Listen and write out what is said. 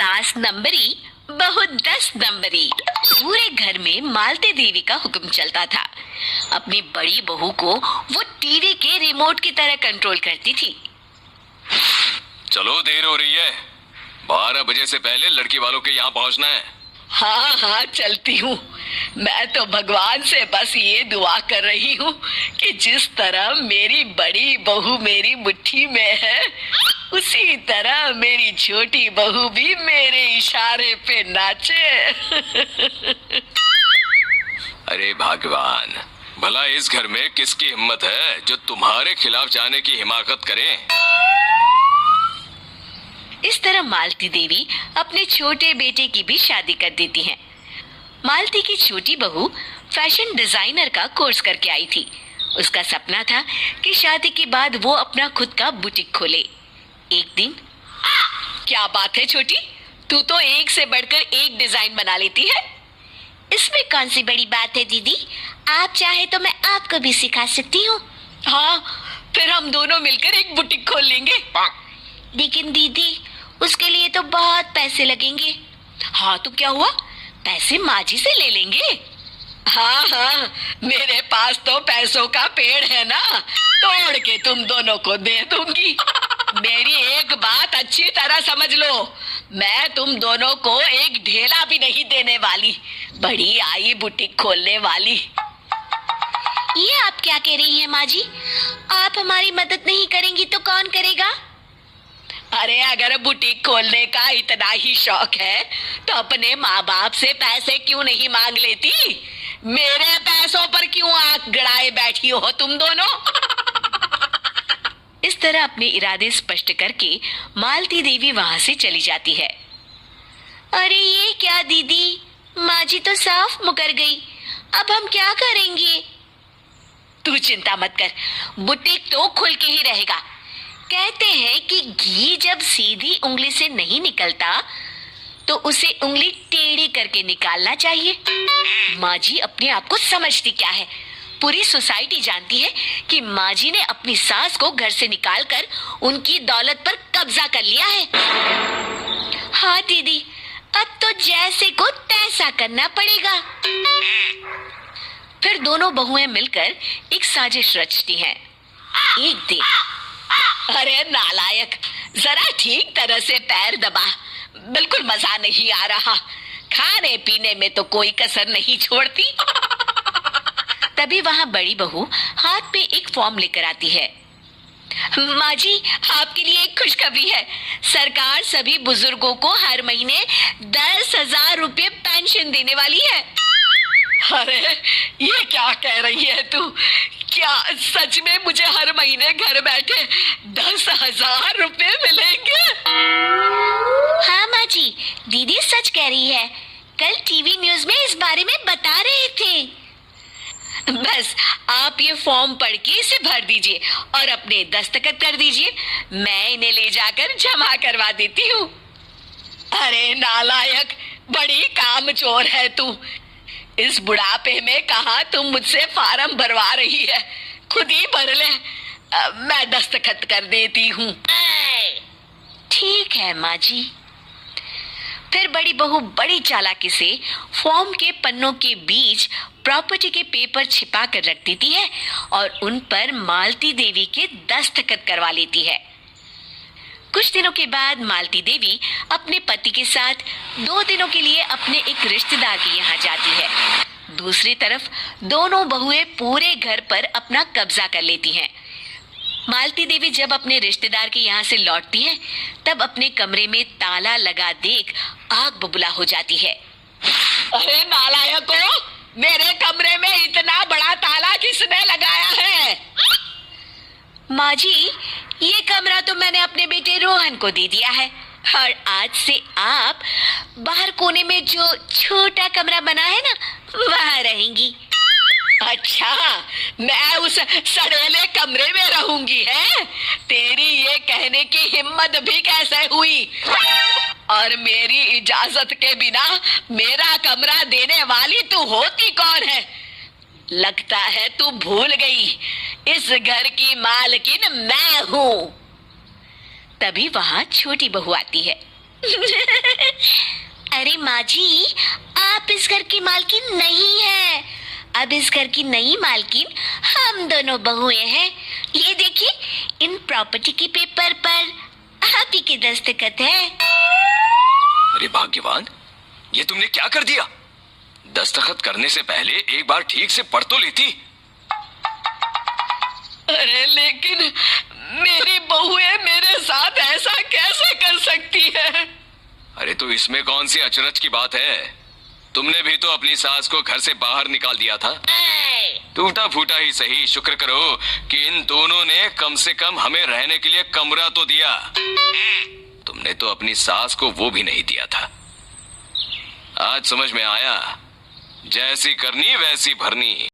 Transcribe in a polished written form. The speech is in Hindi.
सास नंबरी, बहू 10 नंबरी। पूरे घर में मालती देवी का हुक्म चलता था। अपनी बड़ी बहू को वो टीवी के रिमोट की तरह कंट्रोल करती थी। चलो, देर हो रही है। 12 बजे से पहले लड़की वालों के यहाँ पहुँचना है। हाँ हाँ, चलती हूँ। मैं तो भगवान से बस ये दुआ कर रही हूँ कि जिस तरह मेरी बड़ी बहू मेरी मुट्ठी में है, उसी तरह मेरी छोटी बहू भी मेरे इशारे पे नाचे। अरे भगवान, भला इस घर में किसकी हिम्मत है जो तुम्हारे खिलाफ जाने की हिमाकत करे। इस तरह मालती देवी अपने छोटे बेटे की भी शादी कर देती हैं। मालती की छोटी बहू फैशन डिजाइनर का कोर्स करके आई थी। उसका सपना था कि शादी के बाद वो अपना खुद का बुटीक खोले। एक दिन, क्या बात है छोटी, तू तो एक से बढ़कर एक डिजाइन बना लेती है। इसमें कौन सी बड़ी बात है दीदी, आप चाहे तो मैं आपको भी सिखा सकती हूँ। हाँ, फिर हम दोनों मिलकर एक बुटीक खोल लेंगे। लेकिन दीदी, उसके लिए तो बहुत पैसे लगेंगे। हाँ तो क्या हुआ, पैसे माँ जी से ले लेंगे। हाँ हाँ, मेरे पास तो पैसों का पेड़ है ना, तोड़ के तुम दोनों को दे दूंगी। मेरी एक बात अच्छी तरह समझ लो, मैं तुम दोनों को एक ढेला भी नहीं देने वाली, बड़ी आई बुटीक खोलने वाली। ये आप क्या कह रही हैं माँ जी? आप हमारी मदद नहीं करेंगी तो कौन करेगा? अरे अगर बुटीक खोलने का इतना ही शौक है तो अपने माँ बाप से पैसे क्यों नहीं मांग लेती? मेरे पैसों पर क्यों आंख गड़ाए बैठी हो तुम दोनों? इस तरह अपने इरादे स्पष्ट करके मालती देवी वहां से चली जाती है। अरे ये क्या दीदी, माँ जी तो साफ मुकर गई, अब हम क्या करेंगे? तू चिंता मत कर, बुटीक तो खुल के ही रहेगा। कहते हैं कि घी जब सीधी उंगली से नहीं निकलता तो उसे उंगली टेढ़ी करके निकालना चाहिए। माँ जी अपने आप को समझती क्या है? पूरी सोसाइटी जानती है कि माँ जी ने अपनी सास को घर से निकालकर उनकी दौलत पर कब्जा कर लिया है। हाँ दीदी, अब तो जैसे को तैसा करना पड़ेगा। फिर दोनों बहुएं मिलकर एक साजिश रचती हैं। एक दिन, अरे नालायक, जरा ठीक तरह से पैर दबा, बिल्कुल मजा नहीं आ रहा। खाने पीने में तो कोई कसर नहीं छोड़ती। तभी वहां बड़ी बहू हाथ पे एक फॉर्म लेकर आती है। माँ जी, आपके लिए एक खुशखबरी है। सरकार सभी बुजुर्गों को हर महीने 10,000 रुपये पेंशन देने वाली है। अरे ये क्या कह रही है तू? क्या सच में मुझे हर महीने घर बैठे 10,000 रुपये मिलेंगे? हाँ माँ जी, दीदी सच कह रही है। कल टीवी न्यूज में इस बारे में बता रहे थे। बस आप ये फॉर्म पढ़ के इसे भर दीजिए और अपने दस्तखत कर दीजिए। मैं इन्हें ले जाकर जमा करवा देती हूँ। अरे नालायक, बड़ी कामचोर है तू। इस बुढ़ापे में कहाँ तुम मुझसे फार्म भरवा रही है? खुद ही भर ले, मैं दस्तखत कर देती हूँ। ठीक है माँ जी। फिर बड़ी बहू बड़ी चालाकी से फॉर्म के पन्नों के बीच प्रॉपर्टी के पेपर छिपा कर रख देती है और उन पर मालती देवी के दस्तखत करवा लेती है। कुछ दिनों के बाद मालती देवी अपने पति के साथ 2 दिनों के लिए अपने एक रिश्तेदार के यहाँ जाती है। दूसरी तरफ दोनों बहुएं पूरे घर पर अपना कब्जा कर लेती हैं। मालती देवी जब अपने रिश्तेदार के यहाँ से लौटती है तब अपने कमरे में ताला लगा देख आग बबूला हो जाती है। अरे नालायकों, मेरे कमरे में इतना बड़ा ताला किसने लगाया है? माँ जी, ये कमरा तो मैंने अपने बेटे रोहन को दे दिया है और आज से आप बाहर कोने में जो छोटा कमरा बना है ना, वहाँ रहेंगी। अच्छा, मैं उस सड़ेले कमरे में रहूंगी है? तेरी ये कहने की हिम्मत भी कैसे हुई? और मेरी इजाजत के बिना मेरा कमरा देने वाली तू होती कौन है? लगता है तू भूल गई, इस घर की मालकिन मैं हूँ। तभी वहाँ छोटी बहू आती है। अरे माँ जी, आप इस घर की मालकिन नहीं है। अब इस घर की नई मालकिन हम दोनों बहुएं हैं। ये देखिए, इन प्रॉपर्टी के पेपर पर आप ही के दस्तखत है। अरे भाग्यवान, ये तुमने क्या कर दिया? दस्तखत करने से पहले एक बार ठीक से पढ़ तो लेती। अरे लेकिन मेरी बहुएं मेरे साथ ऐसा कैसे कर सकती है? अरे तो इसमें कौन सी अचरज की बात है? तुमने भी तो अपनी सास को घर से बाहर निकाल दिया था। टूटा फूटा ही सही, शुक्र करो कि इन दोनों ने कम से कम हमें रहने के लिए कमरा तो दिया। तुमने तो अपनी सास को वो भी नहीं दिया था। आज समझ में आया, जैसी करनी वैसी भरनी।